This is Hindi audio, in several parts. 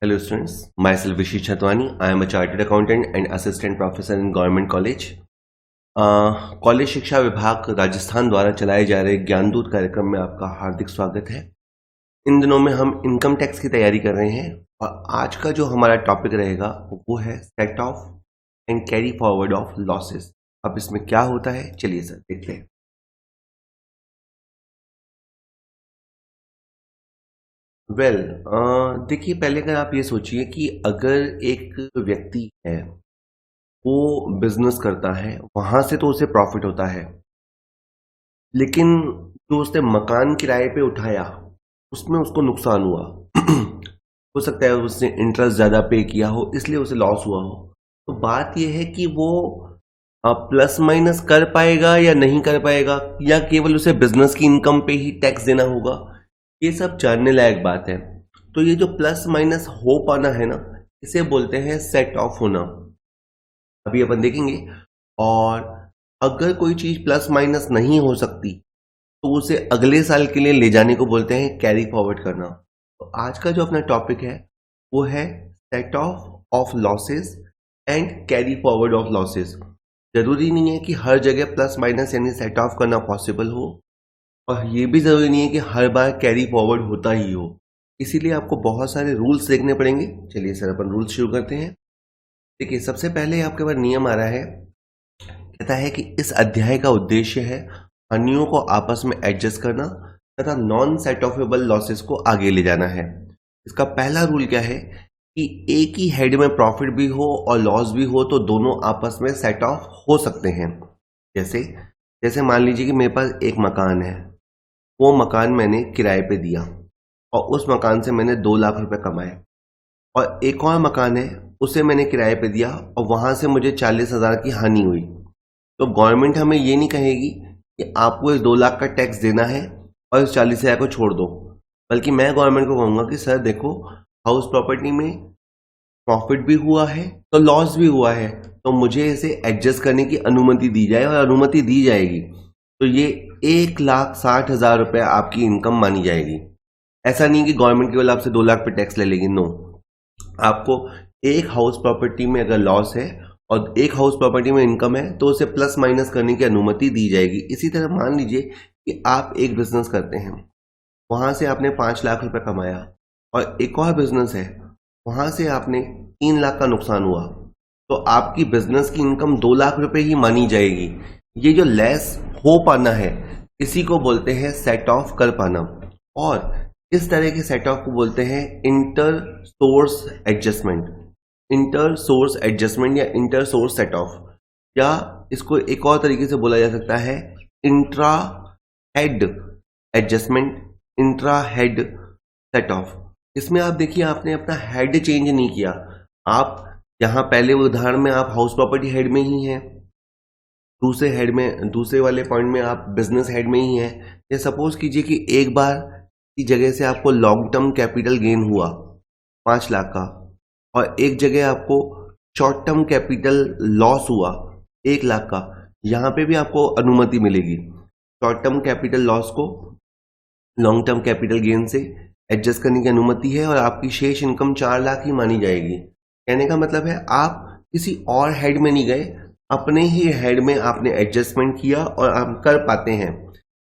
Hello students, myself Vishesh Chatwani. I am a chartered accountant and assistant professor in Government College. College शिक्षा विभाग राजस्थान द्वारा चलाए जा रहे ज्ञानदूत कार्यक्रम में आपका हार्दिक स्वागत है। इन दिनों में हम इनकम टैक्स की तैयारी कर रहे हैं और आज का जो हमारा टॉपिक रहेगा वो है set of and carry forward of losses. अब इसमें क्या होता है, चलिए सर देखते हैं। देखिए, पहले अगर आप ये सोचिए कि अगर एक व्यक्ति है वो बिजनेस करता है, वहां से तो उसे प्रॉफिट होता है, लेकिन जो उसने मकान किराए पे उठाया उसमें उसको नुकसान हुआ। हो सकता है उसने इंटरेस्ट ज्यादा पे किया हो इसलिए उसे लॉस हुआ हो। तो बात यह है कि वो प्लस माइनस कर पाएगा या नहीं कर पाएगा, या केवल उसे बिजनेस की इनकम पे ही टैक्स देना होगा, ये सब जानने लायक बात है। तो ये जो प्लस माइनस हो पाना है ना, इसे बोलते हैं सेट ऑफ होना। अभी अपन देखेंगे। और अगर कोई चीज प्लस माइनस नहीं हो सकती तो उसे अगले साल के लिए ले जाने को बोलते हैं कैरी फॉरवर्ड करना। तो आज का जो अपना टॉपिक है वो है set of losses and carry forward of losses. जरूरी नहीं है कि हर जगह प्लस माइनस यानी सेट ऑफ करना पॉसिबल हो, और ये भी जरूरी नहीं है कि हर बार कैरी फॉरवर्ड होता ही हो। इसीलिए आपको बहुत सारे रूल्स देखने पड़ेंगे। चलिए सर अपन रूल्स शुरू करते हैं। देखिए, सबसे पहले आपके पास नियम आ रहा है, कहता है कि इस अध्याय का उद्देश्य है हानियों को आपस में एडजस्ट करना तथा नॉन सेट ऑफेबल लॉसेस को आगे ले जाना है। इसका पहला रूल क्या है कि एक ही हेड में प्रॉफिट भी हो और लॉस भी हो तो दोनों आपस में सेट ऑफ हो सकते हैं। जैसे जैसे मान लीजिए कि मेरे पास एक मकान है, वो मकान मैंने किराए पे दिया और उस मकान से मैंने 2 लाख रुपए कमाए, और एक और मकान है उसे मैंने किराए पे दिया और वहां से मुझे 40,000 की हानि हुई। तो गवर्नमेंट हमें ये नहीं कहेगी कि आपको इस 2 लाख का टैक्स देना है और इस 40,000 को छोड़ दो, बल्कि मैं गवर्नमेंट को कहूंगा कि सर देखो, हाउस प्रॉपर्टी में प्रॉफिट भी हुआ है तो लॉस भी हुआ है, तो मुझे इसे एडजस्ट करने की अनुमति दी जाए, और अनुमति दी जाएगी तो ये 1,60,000 रुपए आपकी इनकम मानी जाएगी। ऐसा नहीं कि गवर्नमेंट केवल आपसे 2 लाख पे टैक्स ले लेगी, नो। आपको एक हाउस प्रॉपर्टी में अगर लॉस है और एक हाउस प्रॉपर्टी में इनकम है तो उसे प्लस माइनस करने की अनुमति दी जाएगी। इसी तरह मान लीजिए कि आप एक बिजनेस करते हैं, वहां से आपने 5 लाख रुपए कमाया, और एक और बिजनेस है वहां से आपने 3 लाख का नुकसान हुआ, तो आपकी बिजनेस की इनकम 2 लाख रुपए ही मानी जाएगी। ये जो लेस हो पाना है इसी को बोलते हैं सेट ऑफ कर पाना, और इस तरह के सेट ऑफ को बोलते हैं inter source adjustment. Inter source adjustment या इंटर सोर्स सेट ऑफ, या इसको एक और तरीके से बोला जा सकता है intra head adjustment, intra head set of. इसमें आप देखिए, आपने अपना हेड चेंज नहीं किया। आप यहां पहले उदाहरण में आप हाउस प्रॉपर्टी हेड में ही हैं, दूसरे हेड में, दूसरे वाले पॉइंट में आप बिजनेस हेड में ही हैं। या सपोज कीजिए कि एक बार की जगह से आपको लॉन्ग टर्म कैपिटल गेन हुआ 5 लाख का, और एक जगह आपको शॉर्ट टर्म कैपिटल लॉस हुआ 1 लाख का, यहां पे भी आपको अनुमति मिलेगी। शॉर्ट टर्म कैपिटल लॉस को लॉन्ग टर्म कैपिटल गेन से एडजस्ट करने की अनुमति है, और आपकी शेष इनकम 4 लाख ही मानी जाएगी। कहने का मतलब है आप किसी और हेड में नहीं गए, अपने ही हेड में आपने एडजस्टमेंट किया और आप कर पाते हैं।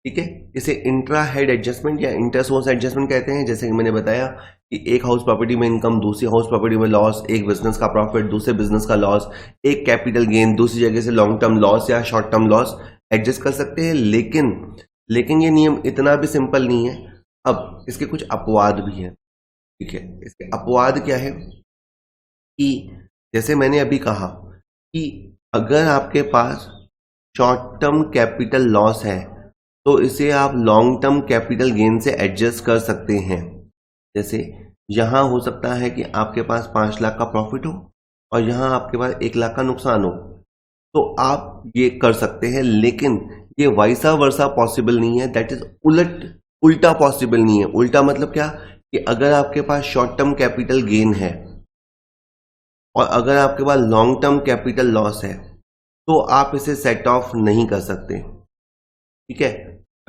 ठीक है, इसे इंट्रा हेड एडजस्टमेंट या इंटर सोर्स एडजस्टमेंट कहते हैं। जैसे कि मैंने बताया कि एक हाउस प्रॉपर्टी में इनकम, दूसरी हाउस प्रॉपर्टी में लॉस, एक बिजनेस का प्रॉफिट, दूसरे बिजनेस का लॉस, एक कैपिटल गेन, दूसरी जगह से लॉन्ग टर्म लॉस या शॉर्ट टर्म लॉस एडजस्ट कर सकते हैं। लेकिन ये नियम इतना भी सिंपल नहीं है। अब इसके कुछ अपवाद भी हैं। ठीक है, इसके अपवाद क्या है कि जैसे मैंने अभी कहा कि अगर आपके पास शॉर्ट टर्म कैपिटल लॉस है तो इसे आप लॉन्ग टर्म कैपिटल गेन से एडजस्ट कर सकते हैं। जैसे यहां हो सकता है कि आपके पास 5 लाख का प्रॉफिट हो और यहां आपके पास 1 लाख का नुकसान हो, तो आप ये कर सकते हैं। लेकिन ये वाइसा वर्सा पॉसिबल नहीं है, दैट इज उल्टा पॉसिबल नहीं है। उल्टा मतलब क्या कि अगर आपके पास शॉर्ट टर्म कैपिटल गेन है और अगर आपके पास लॉन्ग टर्म कैपिटल लॉस है तो आप इसे सेट ऑफ नहीं कर सकते। ठीक है,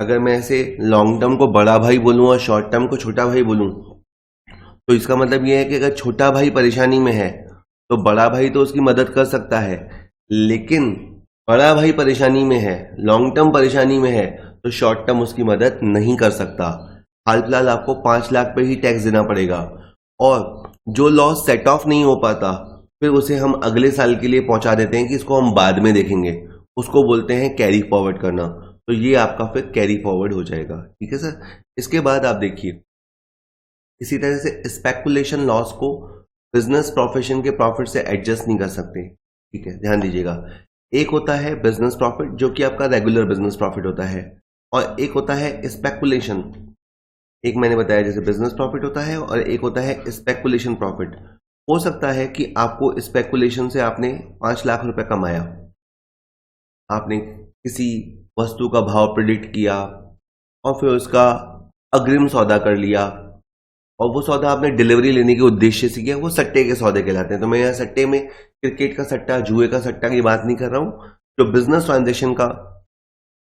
अगर मैं इसे लॉन्ग टर्म को बड़ा भाई बोलूं और शॉर्ट टर्म को छोटा भाई बोलूं तो इसका मतलब ये है कि अगर छोटा भाई परेशानी में है तो बड़ा भाई तो उसकी मदद कर सकता है, लेकिन बड़ा भाई परेशानी में है, लॉन्ग टर्म परेशानी में है, तो शॉर्ट टर्म उसकी मदद नहीं कर सकता। हाल फिलहाल आपको 5 लाख पे ही टैक्स देना पड़ेगा, और जो लॉस सेट ऑफ नहीं हो पाता फिर उसे हम अगले साल के लिए पहुंचा देते हैं कि इसको हम बाद में देखेंगे, उसको बोलते हैं कैरी फॉरवर्ड करना। तो ये आपका फिर कैरी फॉरवर्ड हो जाएगा। ठीक है सर। इसके बाद आप देखिए, इसी तरह से स्पेकुलेशन लॉस को बिजनेस प्रोफेशन के प्रॉफिट से एडजस्ट नहीं कर सकते। ठीक है, ध्यान दीजिएगा। एक होता है बिजनेस प्रॉफिट जो कि आपका रेगुलर बिजनेस प्रॉफिट होता है, और एक होता है स्पेकुलेशन। एक मैंने बताया जैसे बिजनेस प्रॉफिट होता है, और एक होता है स्पेकुलेशन प्रॉफिट। हो सकता है कि आपको स्पेकुलेशन से आपने 5 लाख रुपए कमाया, आपने किसी वस्तु का भाव प्रिडिक्ट किया और फिर उसका अग्रिम सौदा कर लिया, और वो सौदा आपने डिलीवरी लेने के उद्देश्य से किया, वो सट्टे के सौदे कहलाते हैं। तो मैं यहाँ सट्टे में क्रिकेट का सट्टा, जुए का सट्टा की बात नहीं कर रहा हूँ, जो बिजनेस ट्रांजेक्शन का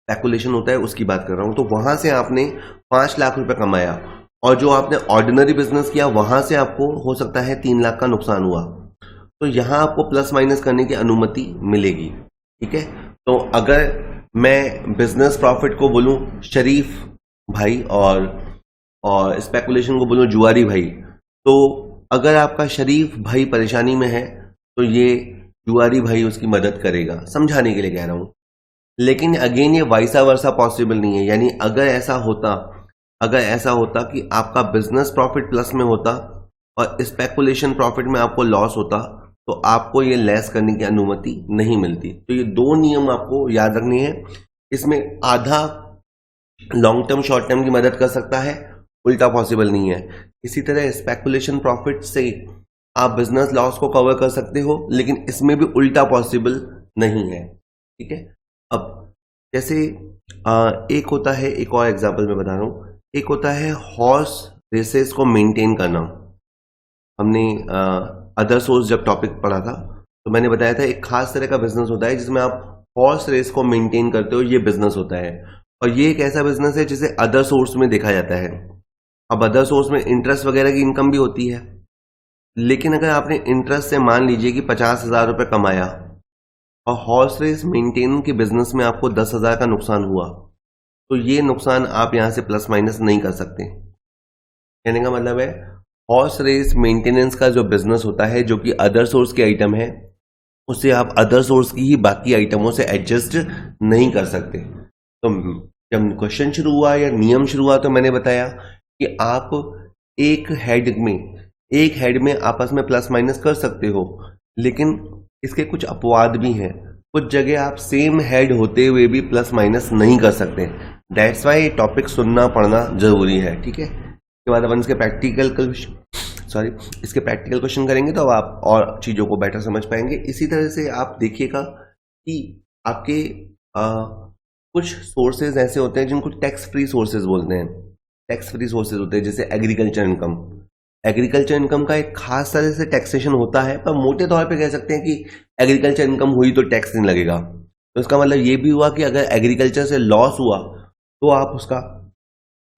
स्पेकुलेशन होता है उसकी बात कर रहा हूँ। तो वहां से आपने 5 लाख रुपए कमाया, और जो आपने ऑर्डिनरी बिजनेस किया वहां से आपको हो सकता है 3 लाख का नुकसान हुआ, तो यहां आपको प्लस माइनस करने की अनुमति मिलेगी। ठीक है। तो अगर मैं बिजनेस प्रॉफिट को बोलूं शरीफ भाई, और स्पेकुलेशन को बोलूं जुआरी भाई, तो अगर आपका शरीफ भाई परेशानी में है तो ये जुआरी भाई उसकी मदद करेगा, समझाने के लिए कह रहा हूं। लेकिन अगेन ये वाइसा वर्सा पॉसिबल नहीं है। यानी अगर ऐसा होता कि आपका बिजनेस प्रॉफिट प्लस में होता और स्पेकुलेशन प्रॉफिट में आपको लॉस होता, तो आपको ये लेस करने की अनुमति नहीं मिलती। तो ये 2 नियम आपको याद रखने हैं। इसमें आधा लॉन्ग टर्म शॉर्ट टर्म की मदद कर सकता है, उल्टा पॉसिबल नहीं है। इसी तरह स्पेकुलेशन प्रॉफिट से आप बिजनेस लॉस को कवर कर सकते हो, लेकिन इसमें भी उल्टा पॉसिबल नहीं है। ठीक है। अब जैसे एक होता है, एक और एग्जांपल मैं बता रहा हूं, एक होता है हॉर्स रेसेस को मेंटेन करना। हमने अदर सोर्स जब टॉपिक पढ़ा था तो मैंने बताया था एक खास तरह का बिजनेस होता है जिसमें आप हॉर्स रेस को मेंटेन करते हो, ये बिजनेस होता है। और ये एक ऐसा बिजनेस है जिसे अदर सोर्स में देखा जाता है। अब अदर सोर्स में इंटरेस्ट वगैरह की इनकम भी होती है, लेकिन अगर आपने इंटरेस्ट से मान लीजिए कि 50,000 रुपये कमाया और हॉर्स रेस मेंटेन के बिजनेस में आपको 10,000 का नुकसान हुआ, तो ये नुकसान आप यहां से प्लस माइनस नहीं कर सकते। कहने का मतलब है हॉर्स रेस मेंटेनेंस का जो बिजनेस होता है, जो कि अदर सोर्स के आइटम है, उसे आप अदर सोर्स की ही बाकी आइटमों से एडजस्ट नहीं कर सकते। तो जब क्वेश्चन शुरू हुआ या नियम शुरू हुआ तो मैंने बताया कि आप एक हेड में आपस में प्लस माइनस कर सकते हो, लेकिन इसके कुछ अपवाद भी हैं। कुछ जगह आप सेम हेड होते हुए भी प्लस माइनस नहीं कर सकते। दैट्स वाई टॉपिक सुनना पढ़ना जरूरी है। ठीक है। इसके बाद अपन इसके प्रैक्टिकल क्वेश्चन करेंगे तो अब आप और चीजों को बेटर समझ पाएंगे। इसी तरह से आप देखिएगा कि आपके कुछ सोर्सेज ऐसे होते हैं जिनको टैक्स फ्री सोर्सेज बोलते हैं। टैक्स फ्री सोर्सेज होते हैं जैसे एग्रीकल्चर इनकम। एग्रीकल्चर इनकम का एक खास तरह से टैक्सेशन होता है, पर मोटे तौर पे कह सकते हैं कि एग्रीकल्चर इनकम हुई तो टैक्स नहीं लगेगा। तो इसका मतलब ये भी हुआ कि अगर एग्रीकल्चर से लॉस हुआ तो आप उसका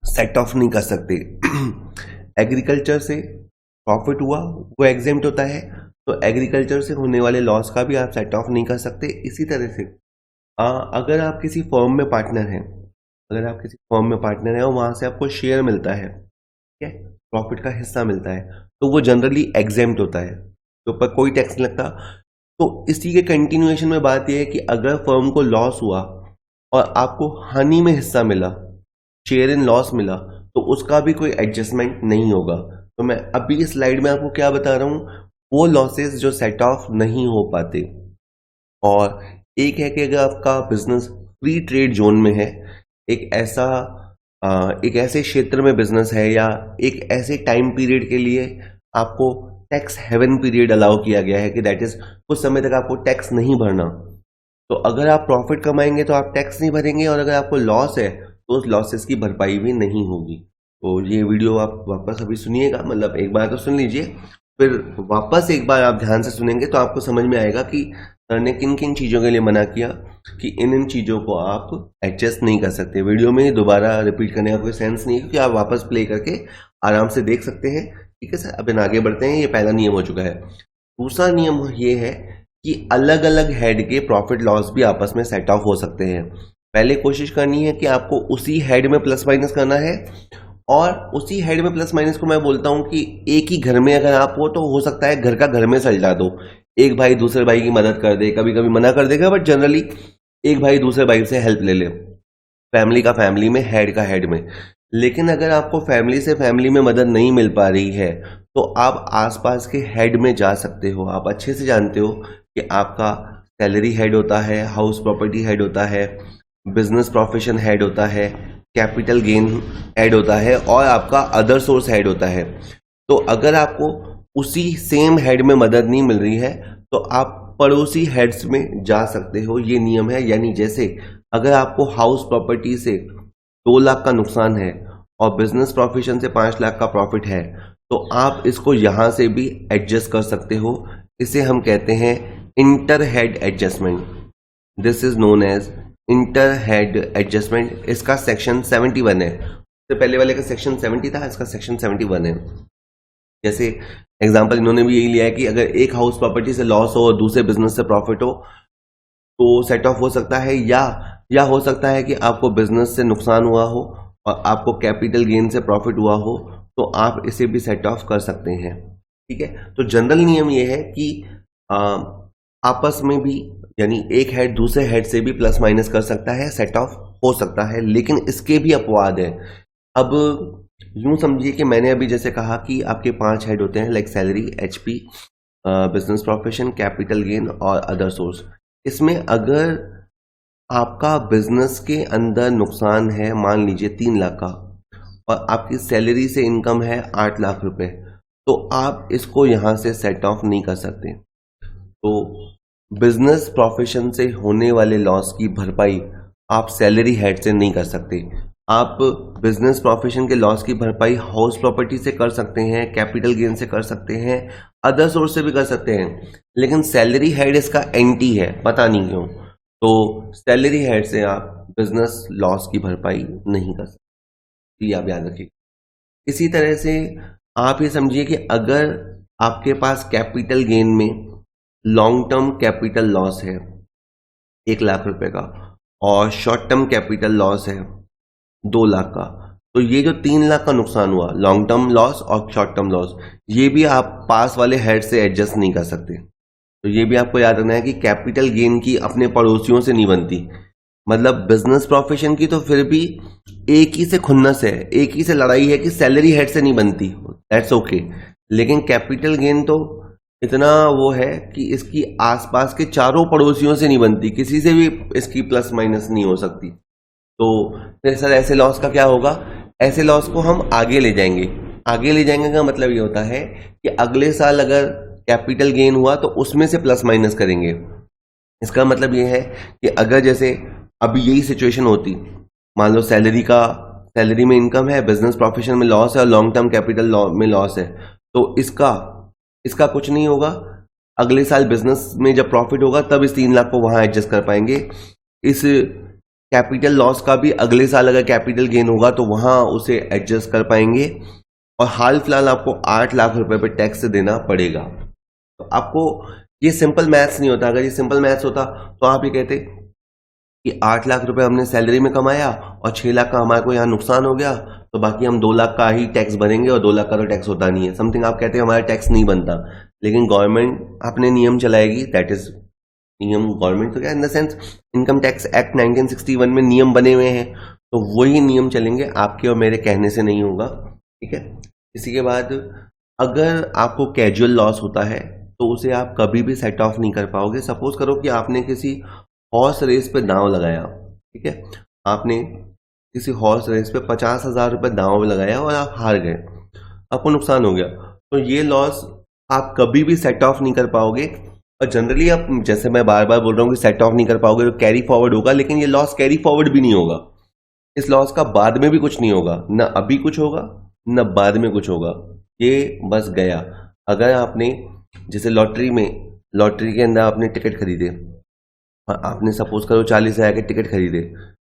सेट ऑफ नहीं कर सकते। एग्रीकल्चर से प्रॉफिट हुआ वो एग्जेम्प्ट होता है, तो एग्रीकल्चर से होने वाले लॉस का भी आप सेट ऑफ नहीं कर सकते। इसी तरह से अगर आप किसी फर्म में पार्टनर हैं, और वहां से आपको शेयर मिलता है, ठीक है, प्रॉफिट का हिस्सा मिलता है, तो वो जनरली एग्जेम्प्ट होता है, तो ऊपर कोई टैक्स नहीं लगता। तो इसी के कंटिन्यूएशन में बात यह है कि अगर फर्म को लॉस हुआ और आपको हानि में हिस्सा मिला, शेयर इन लॉस मिला, तो उसका भी कोई एडजस्टमेंट नहीं होगा। तो मैं अभी इस स्लाइड में आपको क्या बता रहा हूं, वो लॉसेस जो सेट ऑफ नहीं हो पाते। और एक है कि अगर आपका बिजनेस फ्री ट्रेड जोन में है, एक ऐसे क्षेत्र में बिजनेस है, या एक ऐसे टाइम पीरियड के लिए आपको टैक्स हेवन पीरियड अलाउ किया गया है कि दैट इज कुछ समय तक आपको टैक्स नहीं भरना। तो अगर आप प्रॉफिट कमाएंगे तो आप टैक्स नहीं भरेंगे, और अगर आपको लॉस है तो उस लॉसेस की भरपाई भी नहीं होगी। तो ये वीडियो आप वापस अभी सुनिएगा, मतलब एक बार तो सुन लीजिए, फिर वापस एक बार आप ध्यान से सुनेंगे तो आपको समझ में आएगा कि सर ने किन किन चीज़ों के लिए मना किया, कि इन चीज़ों को आप एडजस्ट नहीं कर सकते। वीडियो में दोबारा रिपीट करने का कोई सेंस नहीं है, क्योंकि आप वापस प्ले करके आराम से देख सकते हैं ठीक है सर, अब इन आगे बढ़ते हैं। ये पहला नियम हो चुका है। दूसरा नियम ये है कि अलग अलग हेड के प्रॉफिट लॉस भी आपस में सेट ऑफ हो सकते हैं। पहले कोशिश करनी है कि आपको उसी हेड में प्लस माइनस करना है, और उसी हेड में प्लस माइनस को मैं बोलता हूं कि एक ही घर में अगर आप हो तो हो सकता है घर का घर में सलटा दो, एक भाई दूसरे भाई की मदद कर दे, कभी कभी मना कर देगा, बट जनरली एक भाई दूसरे भाई से हेल्प ले ले, फैमिली का फैमिली में, हेड का हेड में। लेकिन अगर आपको फैमिली से फैमिली में मदद नहीं मिल पा रही है तो आप आसपास के हेड में जा सकते हो। आप अच्छे से जानते हो कि आपका सैलरी हेड होता है, हाउस प्रॉपर्टी हेड होता है, बिजनेस प्रोफेशन हेड होता है, कैपिटल गेन हेड होता है, और आपका अदर सोर्स हेड होता है। तो अगर आपको उसी सेम हेड में मदद नहीं मिल रही है तो आप पड़ोसी हेड्स में जा सकते हो। ये नियम है। यानी जैसे अगर आपको हाउस प्रॉपर्टी से 2 लाख का नुकसान है और बिजनेस प्रोफेशन से 5 लाख का प्रॉफिट है, तो आप इसको यहां से भी एडजस्ट कर सकते हो। इसे हम कहते हैं inter head adjustment. This is known as inter head adjustment. इसका सेक्शन 71 है। तो पहले वाले का सेक्शन 70 था, इसका सेक्शन 71 है। जैसे एग्जांपल इन्होंने भी यही लिया है कि अगर एक हाउस प्रॉपर्टी से लॉस हो और दूसरे बिजनेस से प्रॉफिट हो तो सेट ऑफ हो सकता है, या हो सकता है कि आपको बिजनेस से नुकसान हुआ हो और आपको कैपिटल गेन से प्रॉफिट हुआ हो, तो आप इसे भी सेट ऑफ कर सकते हैं। ठीक है, तो जनरल नियम ये है कि आपस में भी, यानी एक हेड दूसरे हेड से भी प्लस माइनस कर सकता है, सेट ऑफ हो सकता है, लेकिन इसके भी अपवाद है। अब यूं समझिए कि मैंने अभी जैसे कहा कि आपके 5 हेड होते हैं, like salary, HP, business profession, capital gain और अदर सोर्स। इसमें अगर आपका बिजनेस के अंदर नुकसान है, मान लीजिए 3 लाख का, और आपकी सैलरी से इनकम है 8 लाख रुपए, तो आप इसको यहां से सेट ऑफ नहीं कर सकते। तो बिजनेस प्रोफेशन से होने वाले लॉस की भरपाई आप सैलरी हेड से नहीं कर सकते। आप बिजनेस प्रोफेशन के लॉस की भरपाई हाउस प्रॉपर्टी से कर सकते हैं, कैपिटल गेन से कर सकते हैं, अदर सोर्स से भी कर सकते हैं, लेकिन सैलरी हेड इसका एंटी है, पता नहीं क्यों। तो सैलरी हेड से आप बिजनेस लॉस की भरपाई नहीं कर सकते, ये आप याद रखिए। इसी तरह से आप ये समझिए कि अगर आपके पास कैपिटल गेन में लॉन्ग टर्म कैपिटल लॉस है 1 लाख रुपए का, और शॉर्ट टर्म कैपिटल लॉस है 2 लाख का, तो ये जो 3 लाख का नुकसान हुआ, लॉन्ग टर्म लॉस और शॉर्ट टर्म लॉस, ये भी आप पास वाले हेड से एडजस्ट नहीं कर सकते। तो ये भी आपको याद रखना है कि कैपिटल गेन की अपने पड़ोसियों से नहीं बनती। मतलब बिजनेस प्रोफेशन की तो फिर भी एक ही से खुन्नस है, एक ही से लड़ाई है कि सैलरी हेड से नहीं बनती, दैट्स ओके। लेकिन कैपिटल गेन तो इतना वो है कि इसकी आसपास के चारों पड़ोसियों से नहीं बनती, किसी से भी इसकी प्लस माइनस नहीं हो सकती। तो फिर सर ऐसे लॉस का क्या होगा? ऐसे लॉस को हम आगे ले जाएंगे। आगे ले जाएंगे का मतलब ये होता है कि अगले साल अगर कैपिटल गेन हुआ तो उसमें से प्लस माइनस करेंगे। इसका मतलब ये है कि अगर जैसे अभी यही सिचुएशन होती, मान लो सैलरी में इनकम है, बिजनेस प्रोफेशन में लॉस है और लॉन्ग टर्म कैपिटल में लॉस है, तो इसका कुछ नहीं होगा। अगले साल बिजनेस में जब प्रॉफिट होगा तब इस 3 लाख को वहां एडजस्ट कर पाएंगे। इस कैपिटल लॉस का भी अगले साल अगर कैपिटल गेन होगा तो वहां उसे एडजस्ट कर पाएंगे। और हाल फिलहाल आपको 8 लाख रुपए पे टैक्स देना पड़ेगा। तो आपको ये सिंपल मैथ्स नहीं होता। अगर ये सिंपल मैथ्स होता तो आप ये कहते कि 8 लाख रुपए हमने सैलरी में कमाया और 6 लाख का हमारे को यहाँ नुकसान हो गया, तो बाकी हम 2 लाख का ही टैक्स भरेंगे, और 2 लाख का तो टैक्स होता नहीं है। समथिंग आप कहते हैं हमारा टैक्स नहीं बनता, लेकिन गवर्नमेंट अपने नियम चलाएगी, दैट इज नियम। गवर्नमेंट तो क्या, in the sense income tax act 1961 में नियम बने हुए हैं, तो वही नियम चलेंगे, आपके और मेरे कहने से नहीं होगा। ठीक है। इसी के बाद अगर आपको कैजुअल लॉस होता है तो उसे आप कभी भी सेट ऑफ नहीं कर पाओगे। सपोज करो कि आपने किसी हॉर्स रेस पे दांव लगाया, ठीक है, आपने किसी हॉर्स रेस पे 50,000 रुपए दांव लगाया और आप हार गए, आपको नुकसान हो गया, तो ये लॉस आप कभी भी सेट ऑफ नहीं कर पाओगे। और जनरली आप, जैसे मैं बार बार बोल रहा हूँ कि सेट ऑफ नहीं कर पाओगे, तो कैरी फॉरवर्ड होगा, लेकिन ये लॉस कैरी फॉरवर्ड भी नहीं होगा। इस लॉस का बाद में भी कुछ नहीं होगा, ना अभी कुछ होगा ना बाद में कुछ होगा, ये बस गया। अगर आपने जैसे लॉटरी के अंदर आपने टिकट खरीदे, आपने सपोज करो 40,000 के टिकट खरीदे,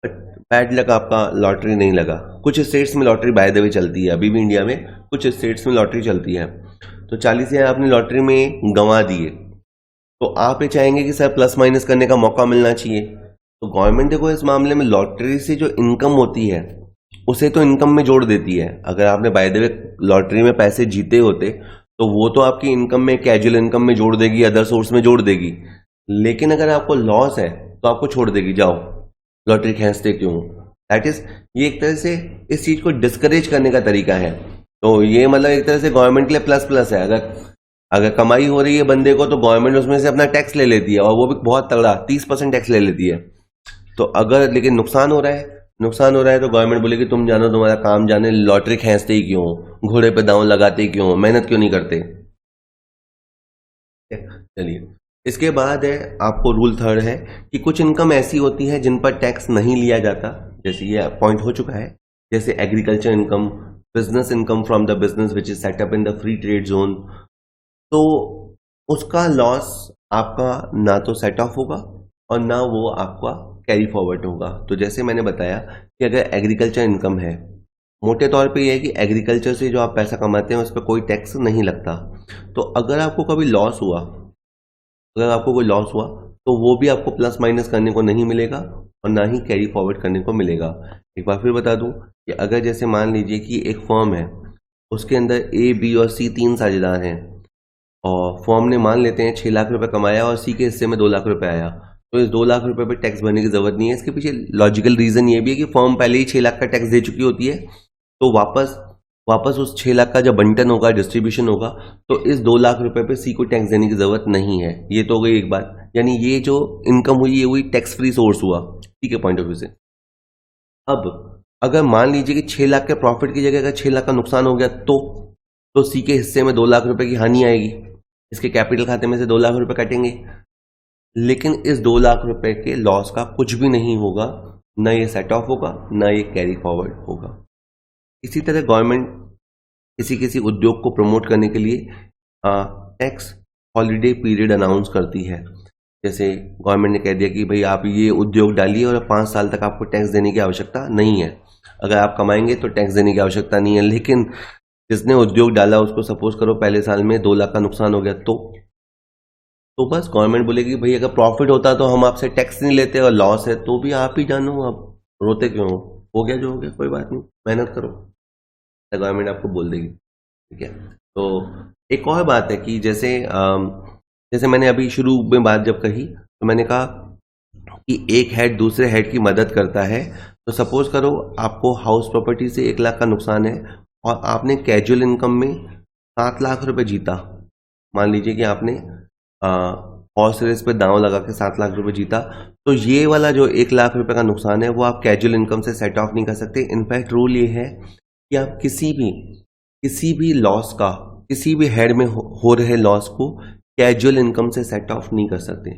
बैड लक आपका लॉटरी नहीं लगा। कुछ स्टेट्स में लॉटरी बाय द वे चलती है, अभी भी इंडिया में कुछ स्टेट्स में लॉटरी चलती है, तो 40,000 आपने लॉटरी में गंवा दिए, तो आप ये चाहेंगे कि सर प्लस माइनस करने का मौका मिलना चाहिए। तो गवर्नमेंट देखो इस मामले में लॉटरी से जो इनकम होती है उसे तो इनकम में जोड़ देती है। अगर आपने बाय द वे लॉटरी में पैसे जीते होते तो वो तो आपकी इनकम में, कैजुअल इनकम में जोड़ देगी, अदर सोर्स में जोड़ देगी। लेकिन अगर आपको लॉस है तो आपको छोड़ देगी, जाओ लॉटरी खींचते क्यों। दैट इज, ये एक तरह से इस चीज को डिस्करेज करने का तरीका है। तो ये मतलब एक तरह से गवर्नमेंट के लिए प्लस प्लस है। अगर कमाई हो रही है बंदे को तो गवर्नमेंट उसमें से अपना टैक्स ले लेती है, और वो भी बहुत तगड़ा 30% टैक्स ले लेती है। तो अगर लेकिन नुकसान हो रहा है तो गवर्नमेंट बोलेगी तुम जानो, तुम्हारा काम जाने, लॉटरी खींचते ही क्यों, घोड़े पे दांव लगाते ही क्यों, मेहनत क्यों नहीं करते। चलिए, इसके बाद है आपको रूल थर्ड है कि कुछ इनकम ऐसी होती है जिन पर टैक्स नहीं लिया जाता, जैसे ये पॉइंट हो चुका है, जैसे agriculture income, business income from the business which is setup in the free trade zone. तो उसका लॉस आपका ना तो सेट ऑफ होगा और ना वो आपका कैरी फॉरवर्ड होगा। तो जैसे मैंने बताया कि अगर एग्रीकल्चर इनकम है, मोटे तौर पे ये है कि एग्रीकल्चर से जो आप पैसा कमाते हैं उस पर कोई टैक्स नहीं लगता। तो अगर आपको कभी लॉस हुआ, तो वो भी आपको प्लस माइनस करने को नहीं मिलेगा और ना ही कैरी फॉरवर्ड करने को मिलेगा। एक बार फिर बता दूं कि अगर जैसे मान लीजिए कि एक फर्म है, उसके अंदर ए, बी और सी 3 साझेदार हैं, और फर्म ने मान लेते हैं 6 लाख रुपए कमाया और सी के हिस्से में 2 लाख रुपए आया, तो इस 2 लाख रुपए पे टैक्स भरने की जरूरत नहीं है। इसके पीछे लॉजिकल रीजन ये भी है कि फर्म पहले ही 6 लाख का टैक्स दे चुकी होती है, तो वापस उस 6 लाख का जब बंटन होगा, डिस्ट्रीब्यूशन होगा, तो इस 2 लाख रुपए पे सी को टैक्स देने की जरूरत नहीं है। ये तो हो गई एक बात, यानी ये जो इनकम हुई ये हुई टैक्स फ्री सोर्स हुआ, सी के पॉइंट ऑफ व्यू से। अब अगर मान लीजिए कि 6 लाख के प्रॉफिट की जगह अगर 6 लाख का नुकसान हो गया, तो सी के हिस्से में 2 लाख रुपए की हानि आएगी, इसके कैपिटल खाते में से 2 लाख रुपए कटेंगे। लेकिन इस 2 लाख रुपए के लॉस का कुछ भी नहीं होगा, ना ये सेट ऑफ होगा ना ये कैरी फॉरवर्ड होगा। इसी तरह गवर्नमेंट किसी उद्योग को प्रमोट करने के लिए टैक्स हॉलीडे पीरियड अनाउंस करती है। जैसे गवर्नमेंट ने कह दिया कि भाई आप ये उद्योग डालिए और 5 साल तक आपको टैक्स देने की आवश्यकता नहीं है, अगर आप कमाएंगे तो टैक्स देने की आवश्यकता नहीं है। लेकिन जिसने उद्योग डाला उसको सपोज करो पहले साल में 2 लाख का नुकसान हो गया, तो बस गवर्नमेंट बोलेगी भाई अगर प्रॉफिट होता तो हम आपसे टैक्स नहीं लेते, और लॉस है तो भी आप ही जानो, आप रोते क्यों हो गया जो हो गया, कोई बात नहीं, मेहनत करो, तो गवर्नमेंट आपको बोल देगी। ठीक है। तो एक और बात है कि जैसे मैंने अभी शुरू में बात जब कही तो मैंने कहा कि एक हेड दूसरे हेड की मदद करता है। तो सपोज करो आपको हाउस प्रॉपर्टी से 1 लाख का नुकसान है और आपने कैजुअल इनकम में 7 लाख रुपए जीता। मान लीजिए कि आपने हॉर्स रेस पे दांव लगा के 7 लाख रुपए जीता, तो ये वाला जो 1 लाख रुपए का नुकसान है वो आप कैजुअल इनकम से सेट ऑफ नहीं कर सकते। इनफैक्ट रूल ये है कि आप किसी भी लॉस का, किसी भी हेड में हो रहे लॉस को कैजुअल इनकम से सेट ऑफ नहीं कर सकते,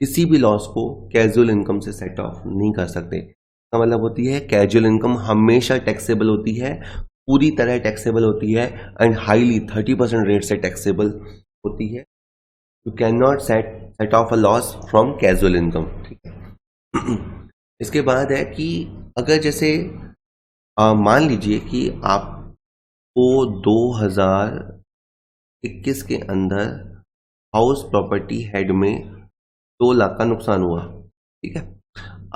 किसी भी लॉस को कैजुअल इनकम से सेट ऑफ नहीं कर सकते। इसका मतलब होती है कैजुअल इनकम हमेशा टैक्सेबल होती है, पूरी तरह टैक्सेबल होती है, एंड हाईली 30% रेट से टैक्सेबल होती है। You can not set of a loss from casual income. ठीक है। इसके बाद है कि अगर जैसे मान लीजिए कि आपको 2021 के अंदर हाउस प्रॉपर्टी हेड में 2 लाख का नुकसान हुआ। ठीक है।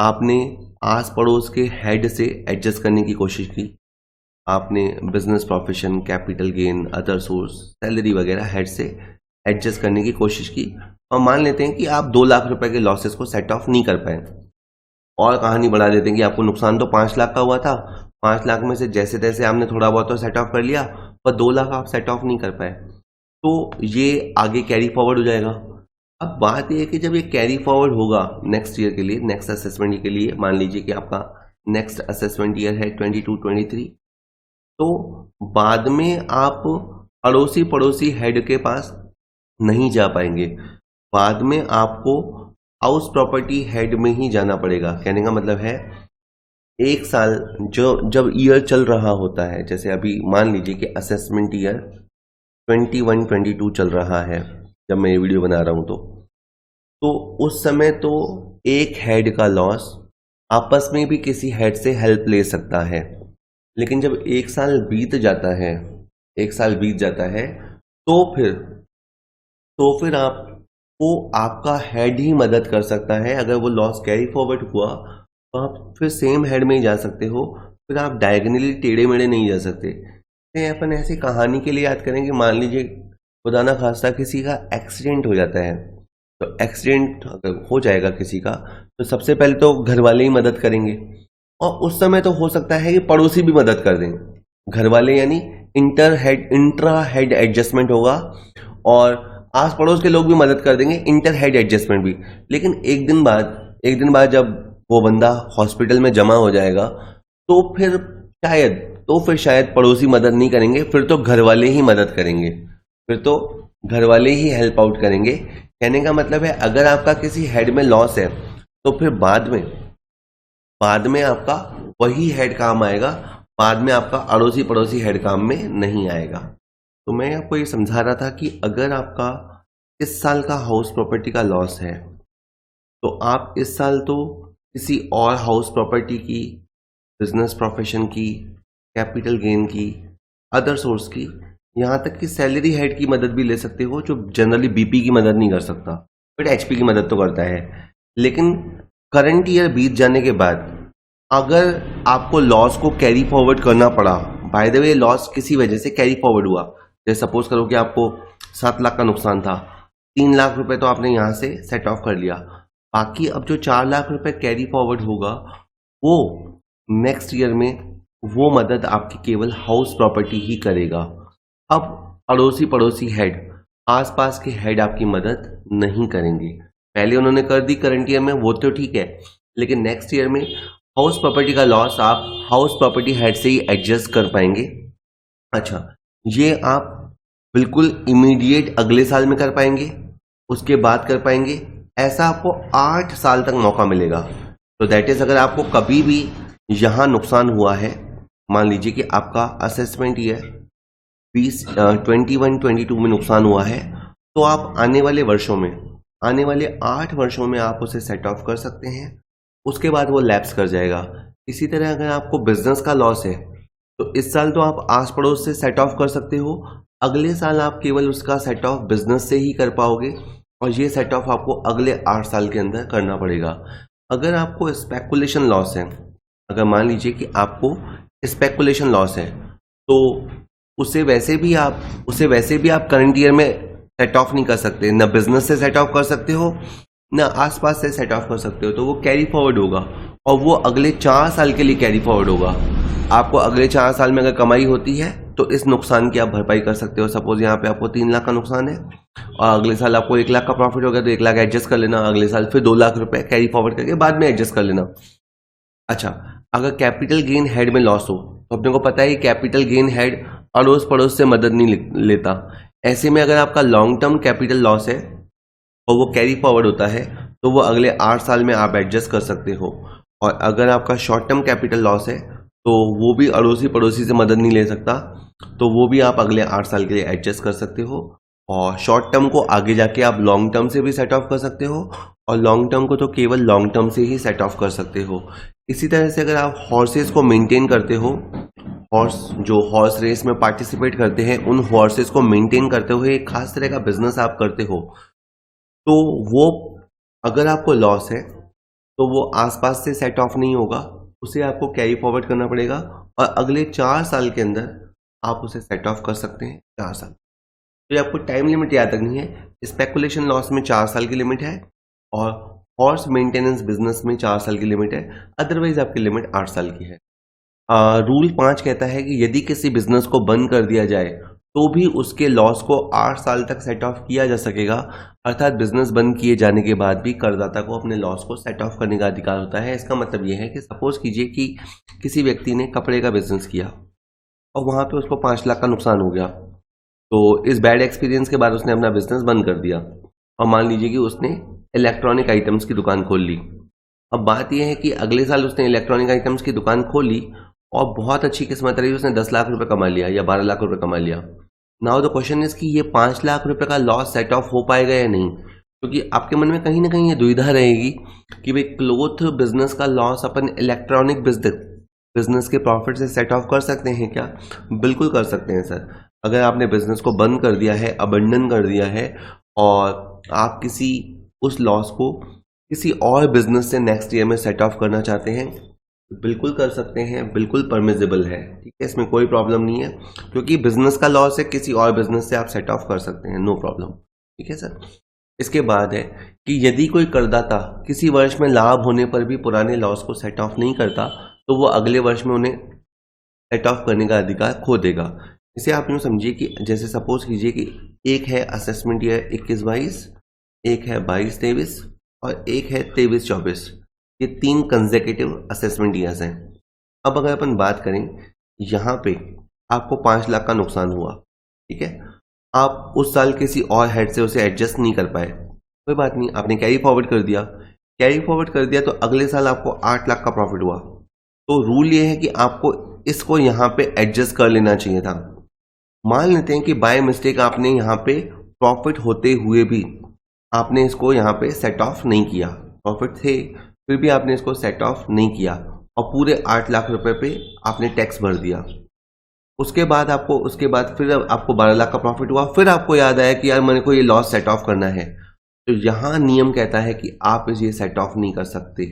आपने आस पड़ोस के हेड से एडजस्ट करने की कोशिश की, आपने business profession, capital gain, other source, salary वगैरह हेड से एडजस्ट करने की कोशिश की, और मान लेते हैं कि आप 2 लाख रुपए के लॉसेस को सेट ऑफ नहीं कर पाए, और कहानी बढ़ा देते हैं कि आपको नुकसान तो 5 लाख का हुआ था, 5 लाख में से जैसे तैसे आपने थोड़ा बहुत तो सेट ऑफ कर लिया, पर 2 लाख आप सेट ऑफ नहीं कर पाए, तो ये आगे कैरी फॉरवर्ड हो जाएगा। अब बात यह है कि जब ये कैरी फॉरवर्ड होगा नेक्स्ट ईयर के लिए, नेक्स्ट असेसमेंट के लिए, मान लीजिए कि आपका नेक्स्ट असेसमेंट ईयर है 22-23, तो बाद में आप अड़ोसी पड़ोसी हेड के पास नहीं जा पाएंगे, बाद में आपको हाउस प्रॉपर्टी हेड में ही जाना पड़ेगा। कहने का मतलब है एक साल जब ईयर चल रहा होता है, जैसे अभी मान लीजिए कि असेसमेंट ईयर 21-22 चल रहा है जब मैं ये वीडियो बना रहा हूं, तो उस समय तो एक हेड का लॉस आपस में भी किसी हेड से हेल्प ले सकता है। लेकिन जब एक साल बीत जाता है 1 साल बीत जाता है, तो फिर आपको आपका हेड ही मदद कर सकता है। अगर वो लॉस कैरी फॉरवर्ड हुआ तो आप फिर सेम हेड में ही जा सकते हो, फिर आप डायगोनली टेढ़े मेढ़े नहीं जा सकते। तो अपन ऐसी कहानी के लिए याद करें कि मान लीजिए खुदा ना खास्ता किसी का एक्सीडेंट हो जाता है, तो एक्सीडेंट अगर हो जाएगा किसी का, तो सबसे पहले तो घर वाले ही मदद करेंगे, और उस समय तो हो सकता है कि पड़ोसी भी मदद कर दें। घर वाले यानी इंट्रा हेड एडजस्टमेंट होगा, और आस पड़ोस के लोग भी मदद कर देंगे, इंटर हेड एडजस्टमेंट भी। लेकिन एक दिन बाद जब वो बंदा हॉस्पिटल में जमा हो जाएगा, तो फिर शायद पड़ोसी मदद नहीं करेंगे, फिर तो घर वाले ही मदद करेंगे, फिर तो घर वाले ही हेल्प आउट करेंगे। कहने का मतलब है, अगर आपका किसी हेड में लॉस है, तो फिर बाद में आपका वही हेड काम आएगा, बाद में आपका अड़ोसी पड़ोसी हेड काम में नहीं आएगा। तो मैं आपको ये समझा रहा था कि अगर आपका इस साल का हाउस प्रॉपर्टी का लॉस है, तो आप इस साल तो किसी और हाउस प्रॉपर्टी की, बिजनेस प्रोफेशन की, कैपिटल गेन की, अदर सोर्स की, यहाँ तक कि सैलरी हेड की मदद भी ले सकते हो, जो जनरली बीपी की मदद नहीं कर सकता, बट एचपी की मदद तो करता है। लेकिन करंट ईयर बीत जाने के बाद अगर आपको लॉस को कैरी फॉरवर्ड करना पड़ा, बाय द वे लॉस किसी वजह से कैरी फॉरवर्ड हुआ, जैसे सपोज करो कि आपको 7 लाख का नुकसान था, 3 लाख रुपए तो आपने यहाँ से सेट ऑफ कर लिया, बाकी अब जो 4 लाख रुपए कैरी फॉरवर्ड होगा, वो नेक्स्ट ईयर में वो मदद आपकी केवल हाउस प्रॉपर्टी ही करेगा। अब अड़ोसी पड़ोसी हेड, आसपास के हेड आपकी मदद नहीं करेंगे। पहले उन्होंने कर दी करंट ईयर में, वो तो ठीक है, लेकिन नेक्स्ट ईयर में हाउस प्रॉपर्टी का लॉस आप हाउस प्रॉपर्टी हेड से ही एडजस्ट कर पाएंगे। अच्छा, ये आप बिल्कुल इमीडिएट अगले साल में कर पाएंगे, उसके बाद कर पाएंगे, ऐसा आपको 8 साल तक मौका मिलेगा। तो दैट इज, अगर आपको कभी भी यहां नुकसान हुआ है, मान लीजिए कि आपका असेसमेंट ईयर 21-22 में नुकसान हुआ है, तो आप आने वाले 8 वर्षों में आप उसे सेट ऑफ कर सकते हैं, उसके बाद वो लैप्स कर जाएगा। इसी तरह अगर आपको बिजनेस का लॉस है, तो इस साल तो आप आस पड़ोस से सेट ऑफ कर सकते हो, अगले साल आप केवल उसका सेट ऑफ बिजनेस से ही कर पाओगे, और ये सेट ऑफ आपको अगले 8 साल के अंदर करना पड़ेगा। अगर आपको स्पेकुलेशन लॉस है, अगर मान लीजिए कि आपको स्पेकुलेशन लॉस है, तो उसे वैसे भी आप करंट ईयर में सेट ऑफ नहीं कर सकते, ना बिजनेस से सेट ऑफ कर सकते हो, ना आसपास से सेट ऑफ कर सकते हो, तो वो कैरी फॉरवर्ड होगा, और वो अगले 4 साल के लिए कैरी फॉरवर्ड होगा। आपको अगले 4 साल में अगर कमाई होती है, तो इस नुकसान की आप भरपाई कर सकते हो। सपोज यहाँ पे आपको 3 लाख का नुकसान है, और अगले साल आपको 1 लाख का प्रॉफिट हो गया, तो 1 लाख एडजस्ट कर लेना, अगले साल फिर 2 लाख रुपए कैरी फॉरवर्ड करके बाद में एडजस्ट कर लेना। अच्छा, अगर कैपिटल गेन हेड में लॉस हो, तो अपने को पता है कैपिटल गेन हेड अड़ोस पड़ोस से मदद नहीं लेता। ऐसे में अगर आपका लॉन्ग टर्म कैपिटल लॉस है और वो कैरी फॉरवर्ड होता है, तो वो अगले 8 साल में आप एडजस्ट कर सकते हो। और अगर आपका शॉर्ट टर्म कैपिटल लॉस है, तो वो भी अड़ोसी पड़ोसी से मदद नहीं ले सकता, तो वो भी आप अगले 8 साल के लिए एडजस्ट कर सकते हो। और शॉर्ट टर्म को आगे जाके आप लॉन्ग टर्म से भी सेट ऑफ कर सकते हो, और लॉन्ग टर्म को तो केवल लॉन्ग टर्म से ही सेट ऑफ कर सकते हो। इसी तरह से अगर आप हॉर्सेस को मेंटेन करते हो, हॉर्स रेस में पार्टिसिपेट करते हैं, उन हॉर्सेस को मेंटेन करते हुए एक खास तरह का बिजनेस आप करते हो, तो वो अगर आपको लॉस है, तो वो आसपास से सेट ऑफ नहीं होगा, उसे आपको कैरी फॉरवर्ड करना पड़ेगा, और अगले 4 साल के अंदर आप उसे सेट ऑफ कर सकते हैं। 4 साल, तो ये आपको टाइम लिमिट याद रखनी है। स्पेकुलेशन लॉस में 4 साल की लिमिट है, और हॉर्स मेंटेनेंस बिजनेस में 4 साल की लिमिट है, अदरवाइज आपकी लिमिट 8 साल की है। रूल 5 कहता है कि यदि किसी बिजनेस को बंद कर दिया जाए, तो भी उसके लॉस को 8 साल तक सेट ऑफ किया जा सकेगा। अर्थात बिजनेस बंद किए जाने के बाद भी करदाता को अपने लॉस को सेट ऑफ करने का अधिकार होता है। इसका मतलब यह है कि सपोज कीजिए कि किसी व्यक्ति ने कपड़े का बिजनेस किया, और वहां पे उसको 5 लाख का नुकसान हो गया, तो इस बैड एक्सपीरियंस के बाद उसने अपना बिजनेस बंद कर दिया, और मान लीजिए कि उसने इलेक्ट्रॉनिक आइटम्स की दुकान खोल ली। अब बात यह है कि अगले साल उसने इलेक्ट्रॉनिक आइटम्स की दुकान खोली, और बहुत अच्छी किस्मत रही, उसने 10 लाख रुपए कमा लिया या 12 लाख रुपए कमा लिया। नाउ द क्वेश्चन इज कि ये 5 लाख रुपए का लॉस सेट ऑफ हो पाएगा या नहीं, क्योंकि आपके मन में कहीं ना कहीं ये दुविधा रहेगी कि भाई क्लोथ बिजनेस का लॉस अपन इलेक्ट्रॉनिक बिजनेस के प्रॉफिट से सेट ऑफ कर सकते हैं क्या? बिल्कुल कर सकते हैं सर। अगर आपने बिजनेस को बंद कर दिया है, अबंडन कर दिया है और आप किसी उस लॉस को किसी और बिजनेस से नेक्स्ट ईयर में सेट ऑफ करना चाहते हैं, बिल्कुल कर सकते हैं, बिल्कुल परमिजेबल है, ठीक है, इसमें कोई प्रॉब्लम नहीं है, क्योंकि बिजनेस का लॉस है, किसी और बिजनेस से आप सेट ऑफ कर सकते हैं, नो प्रॉब्लम, ठीक है सर। इसके बाद है कि यदि कोई करदाता किसी वर्ष में लाभ होने पर भी पुराने लॉस को सेट ऑफ नहीं करता, तो वो अगले वर्ष में उन्हें सेट ऑफ करने का अधिकार खो देगा। इसे आप यूँ समझिए कि जैसे सपोज कीजिए कि एक है असेसमेंट ईयर 21-22, एक है 22-23 और एक है 23-24, ये 3 कंसेक्यूटिव असेसमेंट ईयर्स हैं। अब अगर अपन बात करें, यहाँ पे आपको 5 लाख का नुकसान हुआ, ठीक है, आप उस साल किसी और हेड से उसे एडजस्ट नहीं कर पाए, कोई बात नहीं, आपने कैरी फॉरवर्ड कर दिया, कैरी फॉरवर्ड कर दिया तो अगले साल आपको 8 लाख का प्रॉफिट हुआ, तो रूल ये है कि आपको इसको यहाँ पे एडजस्ट कर लेना चाहिए था। मान लेते हैं कि बाय मिस्टेक आपने यहाँ पे प्रॉफिट होते हुए भी आपने इसको यहाँ पे सेट ऑफ नहीं किया, प्रॉफिट थे फिर भी आपने इसको सेट ऑफ नहीं किया और पूरे 8 लाख रुपए पे आपने टैक्स भर दिया। उसके बाद फिर आपको 12 लाख का प्रॉफिट हुआ, फिर आपको याद आया कि यार मेरे को ये लॉस सेट ऑफ करना है, तो यहाँ नियम कहता है कि आप ये सेट ऑफ नहीं कर सकते,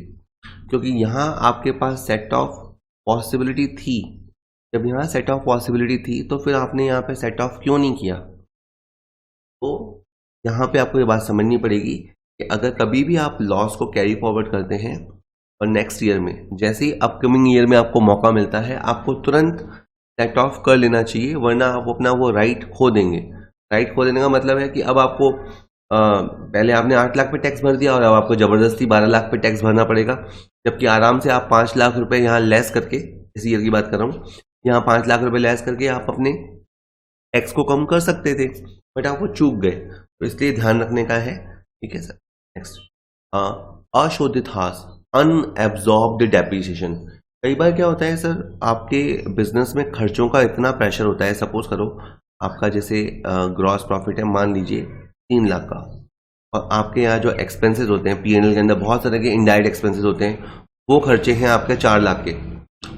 क्योंकि यहाँ आपके पास सेट ऑफ पॉसिबिलिटी थी। जब यहाँ सेट ऑफ पॉसिबिलिटी थी तो फिर आपने यहाँ पे सेट ऑफ क्यों नहीं किया? तो यहाँ पे आपको ये बात समझनी पड़ेगी कि अगर कभी भी आप लॉस को कैरी फॉरवर्ड करते हैं और नेक्स्ट ईयर में, जैसे ही अपकमिंग ईयर में आपको मौका मिलता है, आपको तुरंत सेट ऑफ कर लेना चाहिए, वरना आप अपना वो राइट खो देंगे। राइट खो देने का मतलब है कि अब आपको पहले आपने 8 लाख पे टैक्स भर दिया और अब आपको ज़बरदस्ती 12 लाख पे टैक्स भरना पड़ेगा, जबकि आराम से आप 5 लाख रुपए यहाँ लेस करके, इस ईयर की बात कर रहा हूँ, यहाँ 5 लाख रुपए लेस करके आप अपने टैक्स को कम कर सकते थे, बट आप वो चूक गए, तो इसलिए ध्यान रखने का है, ठीक है सर। नेक्स्ट, अशोधित हास, अनएब्जॉर्ब्ड डेप्रिसिएशन। कई बार क्या होता है सर, आपके बिजनेस में खर्चों का इतना प्रेशर होता है, सपोज करो आपका जैसे ग्रॉस प्रॉफिट है मान लीजिए 3 लाख का, और आपके यहाँ जो एक्सपेंसेस होते हैं पीएनएल के अंदर बहुत तरह के इनडायरेक्ट एक्सपेंसेस होते हैं, वो खर्चे हैं आपके 4 लाख के,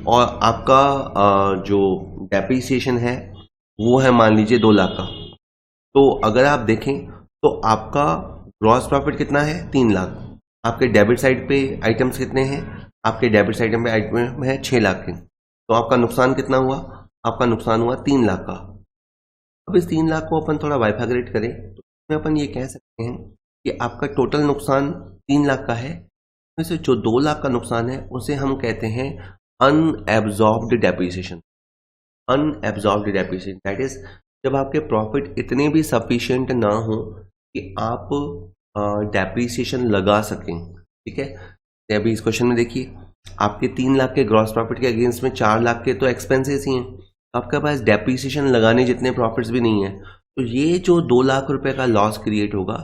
और आपका जो डेप्रिसिएशन है वो है मान लीजिए 2 लाख का। तो अगर आप देखें तो आपका ग्रॉस प्रॉफिट कितना है? 3 लाख। आपके डेबिट साइड पे आइटम्स कितने हैं? आपके डेबिट साइड पे आइटम है 6 लाख के, तो आपका नुकसान कितना हुआ? आपका नुकसान हुआ 3 लाख का। अब इस 3 लाख को अपन थोड़ा बाइफर्केट करें तो इसमें अपन ये कह सकते हैं कि आपका टोटल नुकसान 3 लाख का है, वैसे जो 2 लाख का नुकसान है उसे हम कहते हैं unabsorbed depreciation. Unabsorbed depreciation that is जब आपके प्रॉफिट इतने भी सफिशिएंट ना हो कि आप डेप्रिसिएशन लगा सकें, ठीक है। तो अभी इस क्वेश्चन में देखिए, आपके 3 लाख के ग्रॉस प्रॉफिट के अगेंस्ट में 4 लाख के तो एक्सपेंसेस ही हैं, आपके पास डेप्रिसिएशन लगाने जितने प्रॉफिट्स भी नहीं है, तो ये जो 2 लाख रुपए का लॉस क्रिएट होगा,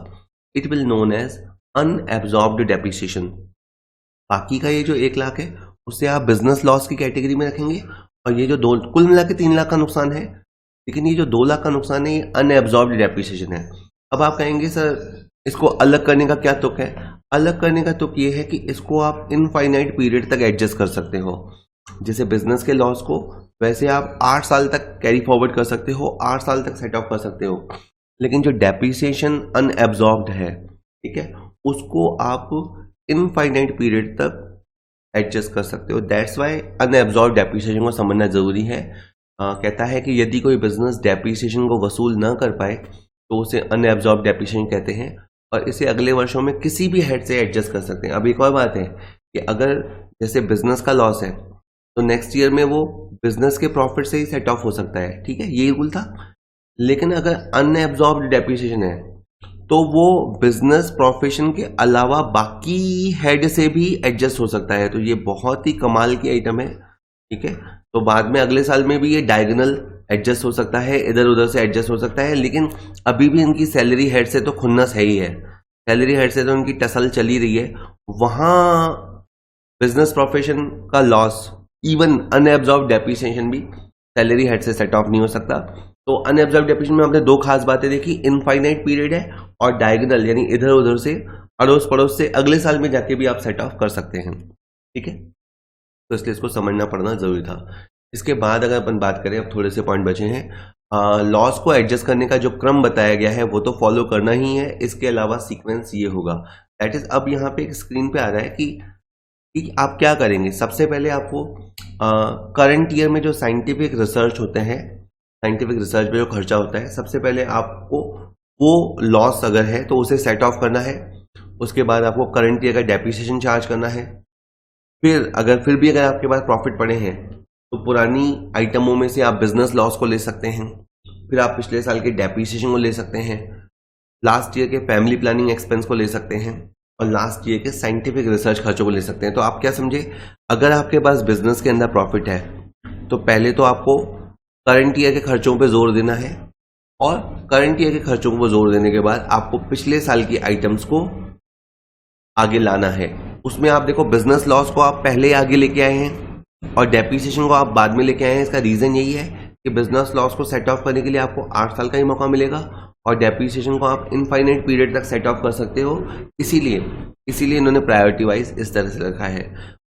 it will known as unabsorbed depreciation. बाकी का ये जो 1 लाख है उसे आप बिजनेस लॉस की कैटेगरी में रखेंगे, और ये जो कुल मिला के 3 लाख का नुकसान है, लेकिन ये जो 2 लाख का नुकसान है ये अनएब्जॉर्ब्ड डेप्रिसिएशन है। अब आप कहेंगे सर इसको अलग करने का क्या तुक है? अलग करने का तुक ये है कि इसको आप इनफाइनाइट पीरियड तक एडजस्ट कर सकते हो। जैसे बिजनेस के लॉस को वैसे आप 8 साल तक कैरी फॉरवर्ड कर सकते हो, 8 साल तक सेट ऑफ कर सकते हो, लेकिन जो डेप्रिसिएशन अनएब्जॉर्ब्ड है, ठीक है, उसको आप इनफाइनाइट पीरियड तक एडजस्ट कर सकते हो। दैट्स वाई अनएब्जॉर्ब्ड डेप्रिसिएशन को समझना जरूरी है। कहता है कि यदि कोई बिजनेस डेप्रिसिएशन को वसूल ना कर पाए तो उसे अनएब्जॉर्ब्ड डेप्रिसिएशन कहते हैं, और इसे अगले वर्षों में किसी भी हेड से एडजस्ट कर सकते हैं। अब एक और बात है कि अगर जैसे बिजनेस का लॉस है तो नेक्स्ट ईयर में वो बिजनेस के प्रॉफिट से ही सेट ऑफ हो सकता है, ठीक है, ये रूल था। लेकिन अगर अनएब्जॉर्ब्ड डेप्रिसिएशन है तो वो बिजनेस प्रोफेशन के अलावा बाकी हेड से भी एडजस्ट हो सकता है, तो ये बहुत ही कमाल की आइटम है, ठीक है। तो बाद में अगले साल में भी ये डायगोनल एडजस्ट हो सकता है, इधर उधर से एडजस्ट हो सकता है, लेकिन अभी भी इनकी सैलरी हेड से तो खुन्नस है ही है, सैलरी हेड से तो उनकी टसल चली रही है। वहां बिजनेस प्रोफेशन का लॉस, इवन अनएब्जॉर्ब्ड डेप्रिसिएशन भी सैलरी हेड से सेट ऑफ नहीं हो सकता। तो अनएब्जॉर्ब्ड डेप्रिसिएशन में हमने 2 खास बातें देखी, इनफाइनाइट पीरियड है और डायगोनल, यानी इधर उधर से अड़ोस पड़ोस से अगले साल में जाके भी आप सेट ऑफ कर सकते हैं, ठीक है। तो इसलिए इसको समझना पड़ना जरूरी था। इसके बाद अगर अपन बात करें, अब थोड़े से पॉइंट बचे हैं, लॉस को एडजस्ट करने का जो क्रम बताया गया है वो तो फॉलो करना ही है। इसके अलावा सीक्वेंस ये होगा, दैट इज अब यहाँ पे एक स्क्रीन पे आ रहा है कि आप क्या करेंगे। सबसे पहले आपको करंट ईयर में जो साइंटिफिक रिसर्च होते हैं, साइंटिफिक रिसर्च पे जो खर्चा होता है, सबसे पहले आपको वो लॉस अगर है तो उसे सेट ऑफ करना है। उसके बाद आपको करंट ईयर का डेप्रिसिएशन चार्ज करना है। फिर अगर आपके पास प्रॉफिट पड़े हैं तो पुरानी आइटमों में से आप बिजनेस लॉस को ले सकते हैं। फिर आप पिछले साल के डेप्रिसिएशन को ले सकते हैं, लास्ट ईयर के फैमिली प्लानिंग एक्सपेंस को ले सकते हैं और लास्ट ईयर के साइंटिफिक रिसर्च खर्चों को ले सकते हैं। तो आप क्या समझे, अगर आपके पास बिजनेस के अंदर प्रॉफिट है तो पहले तो आपको करंट ईयर के खर्चों पे जोर देना है, और करंट ईयर के खर्चों को जोर देने के बाद आपको पिछले साल की आइटम्स को आगे लाना है। उसमें आप देखो, बिजनेस लॉस को आप पहले आगे लेके आए हैं और डेप्रिसिएशन को आप बाद में लेके आए हैं। इसका रीजन यही है कि बिजनेस लॉस को सेट ऑफ करने के लिए आपको 8 साल का ही मौका मिलेगा और डेप्रिसिएशन को आप इनफाइनाइट पीरियड तक सेट ऑफ कर सकते हो। इसीलिए इन्होंने प्रायोरिटी वाइज इस तरह से रखा है।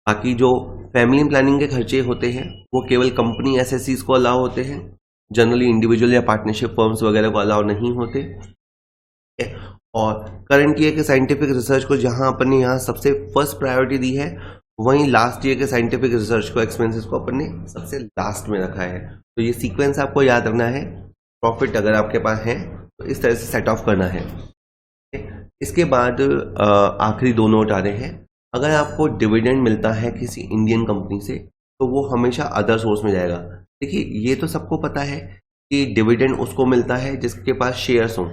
बाकी जो फैमिली प्लानिंग के खर्चे होते हैं वो केवल कंपनी एसएससीज को अलाउ होते हैं, जनरली इंडिविजुअल या पार्टनरशिप फर्म्स वगैरह को अलाउ नहीं होते। और करंट ईयर के साइंटिफिक रिसर्च को जहां अपन ने यहाँ सबसे फर्स्ट प्रायोरिटी दी है, वहीं लास्ट ईयर के साइंटिफिक रिसर्च को, एक्सपेंसेस को अपन ने सबसे लास्ट में रखा है। तो ये सीक्वेंस आपको याद रखना है। प्रॉफिट अगर आपके पास है तो इस तरह से सेट ऑफ करना है। इसके बाद आखिरी 2 नोट आ रहे हैं। अगर आपको डिविडेंड मिलता है किसी इंडियन कंपनी से तो वो हमेशा अदर सोर्स में जाएगा। देखिए, ये तो सबको पता है कि डिविडेंड उसको मिलता है जिसके पास शेयर्स हों।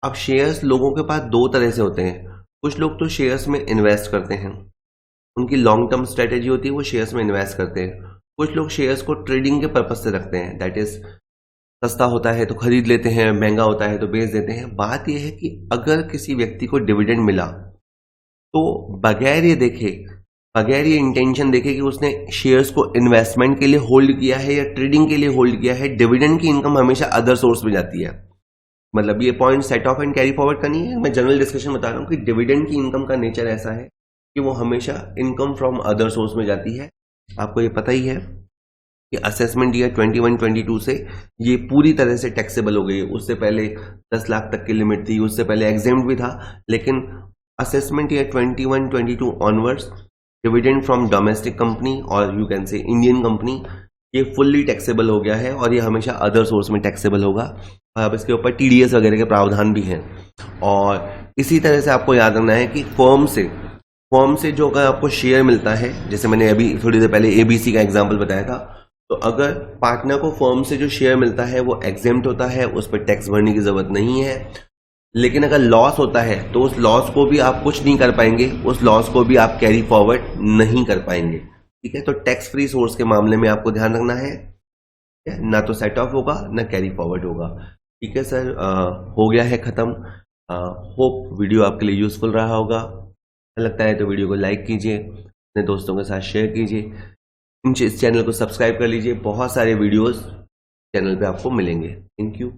अब शेयर्स लोगों के पास 2 तरह से होते हैं। कुछ लोग तो शेयर्स में इन्वेस्ट करते हैं, उनकी लॉन्ग टर्म स्ट्रेटेजी होती है, वो शेयर्स में इन्वेस्ट करते हैं। कुछ लोग शेयर्स को ट्रेडिंग के पर्पज से रखते हैं, दैट इज सस्ता होता है तो खरीद लेते हैं, महंगा होता है तो बेच देते हैं। बात यह है कि अगर किसी व्यक्ति को डिविडेंड मिला तो बगैर ये इंटेंशन देखे कि उसने शेयर्स को इन्वेस्टमेंट के लिए होल्ड किया है या ट्रेडिंग के लिए होल्ड किया है, डिविडेंड की इनकम हमेशा अदर सोर्स में जाती है। मतलब ये point set of and carry forward का नहीं है, मैं जनरल डिस्कशन बता रहा हूँ कि डिविडेंड की इनकम का नेचर ऐसा है कि वो हमेशा इनकम फ्रॉम अदर सोर्स में जाती है। आपको ये पता ही है कि असेसमेंट ईयर 21-22 से ये पूरी तरह से टैक्सेबल हो गई है। उससे पहले 10 लाख तक की लिमिट थी, उससे पहले एग्जेम्प्ट भी था, लेकिन assessment year 21-22 onwards dividend from domestic company और you can say Indian company ये फुल्ली टैक्सेबल हो गया है और ये हमेशा अदर सोर्स में टैक्सेबल होगा। अब इसके ऊपर टीडीएस वगैरह के प्रावधान भी हैं। और इसी तरह से आपको याद रखना है कि फर्म से जो अगर आपको शेयर मिलता है, जैसे मैंने अभी थोड़ी देर पहले एबीसी का एग्जांपल बताया था, तो अगर पार्टनर को फर्म से जो शेयर मिलता है वो एग्जेम्प्ट होता है, उस पर टैक्स भरने की जरूरत नहीं है। लेकिन अगर लॉस होता है तो उस लॉस को भी आप कुछ नहीं कर पाएंगे, उस लॉस को भी आप कैरी फॉरवर्ड नहीं कर पाएंगे। ठीक है, तो टैक्स फ्री सोर्स के मामले में आपको ध्यान रखना है, ना तो सेट ऑफ होगा ना कैरी फॉरवर्ड होगा। ठीक है सर, हो गया है खत्म। होप वीडियो आपके लिए यूजफुल रहा होगा। लगता है तो वीडियो को लाइक कीजिए, अपने दोस्तों के साथ शेयर कीजिए, इस चैनल को सब्सक्राइब कर लीजिए। बहुत सारे वीडियोस चैनल पे आपको मिलेंगे। Thank you.